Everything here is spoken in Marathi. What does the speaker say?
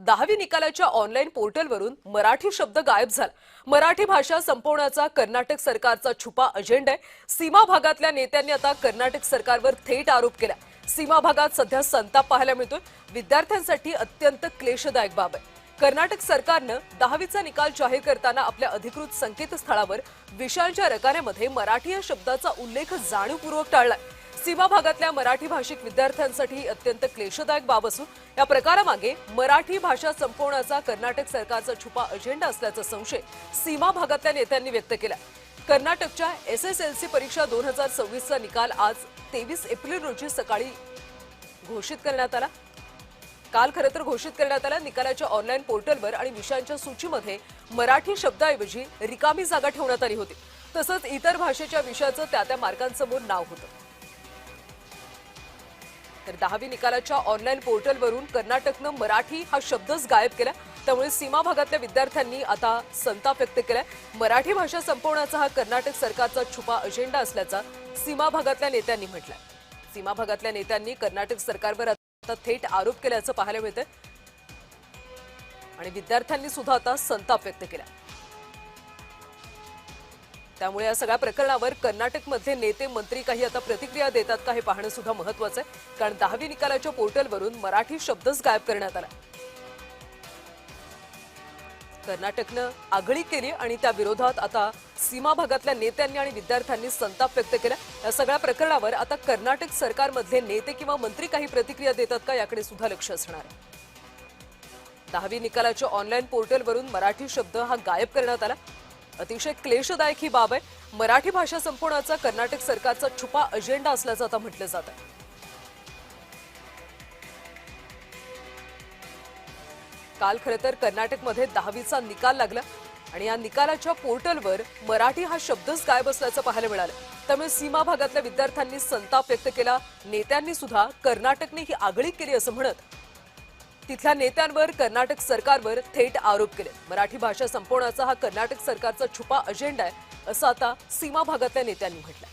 10वी निकालाच्या ऑनलाईन पोर्टलवरून मराठी शब्द गायब झाला। मराठी भाषा संपवण्याचा कर्नाटक सरकारचा छुपा अजेंडा आहे। सीमा भागातल्या नेत्यांनी आता कर्नाटक सरकारवर थेट आरोप केला। सीमा भागात सध्या संताप पाहायला मिळतोय। विद्यार्थ्यांसाठी अत्यंत क्लेशदायक बाब आहे। कर्नाटक सरकारनं 10वीचा निकाल जाहीर करताना आपल्या अधिकृत संकेतस्थळावर विषयांच्या रकान्यामध्ये मराठी या शब्दाचा उल्लेख जाणीवपूर्वक टाळलाय। सीमा भागातल्या मराठी भाषिक विद्यार्थ्यांसाठी अत्यंत क्लेशदायक बाब असून या प्रकारामागे मराठी भाषा संपवण्याचा कर्नाटक सरकारचा छुपा अजेंडा असल्याचा संशय सीमा भागातल्या नेत्यांनी व्यक्त केला। कर्नाटकच्या SSLC परीक्षा 2026चा निकाल आज 23 एप्रिल रोजी सकाळी घोषित करण्यात आला। काल खरं तर घोषित करण्यात आला। निकालाच्या ऑनलाईन पोर्टलवर आणि विषयांच्या सूचीमध्ये मराठी शब्दाऐवजी रिकामी जागा ठेवण्यात आली होती। तसंच इतर भाषेच्या विषयाचं त्या मार्कांसमोर नाव होतं। तर 10वी निकालाच्या ऑनलाईन पोर्टलवरून कर्नाटकनं मराठी हा शब्दच गायब केला। त्यामुळे सीमा भागातल्या विद्यार्थ्यांनी आता संताप व्यक्त केलाय। मराठी भाषा संपवण्याचा हा कर्नाटक सरकारचा छुपा अजेंडा असल्याचा सीमा भागातल्या नेत्यांनी म्हटलंय। सीमा भागातल्या नेत्यांनी कर्नाटक सरकारवर आता थेट आरोप केल्याचं पाहायला मिळतंय आणि विद्यार्थ्यांनी सुद्धा आता संताप व्यक्त केला। त्यामुळे या सगळ्या प्रकरणावर कर्नाटकमधले नेते मंत्री काही आता प्रतिक्रिया देतात का हे पाहणं सुद्धा महत्त्वाचं आहे। कारण 10वी निकालाच्या पोर्टलवरून मराठी शब्दच गायब करण्यात आला। कर्नाटकनं आगळीक केली आणि त्या विरोधात आता सीमा भागातल्या नेत्यांनी आणि विद्यार्थ्यांनी संताप व्यक्त केला। या सगळ्या प्रकरणावर आता कर्नाटक सरकारमधले नेते किंवा मंत्री काही प्रतिक्रिया देतात का याकडे सुद्धा लक्ष असणार आहे। 10वी निकालाच्या ऑनलाईन पोर्टलवरून मराठी शब्द हा गायब करण्यात आला। अतिशय क्लेशदायक ही बाब आहे। मराठी भाषा संपवण्याचा कर्नाटक सरकारचा छुपा अजेंडा असल्याचं आता म्हटलं जात आहे। काल खरं तर कर्नाटकमध्ये 10वीचा निकाल लागला आणि या निकालाच्या पोर्टलवर मराठी हा शब्दच गायब असल्याचं पाहायला मिळालं। त्यामुळे सीमा भागातल्या विद्यार्थ्यांनी संताप व्यक्त केला। नेत्यांनी सुद्धा कर्नाटकने ही आगळीक केली असं म्हणत तिथल्या नेत्यांवर कर्नाटक सरकारवर थेट आरोप केले। मराठी भाषा संपवण्याचा हा कर्नाटक सरकारचा छुपा अजेंडा आहे असं आता सीमा भागातल्या नेत्यांनी म्हटलं।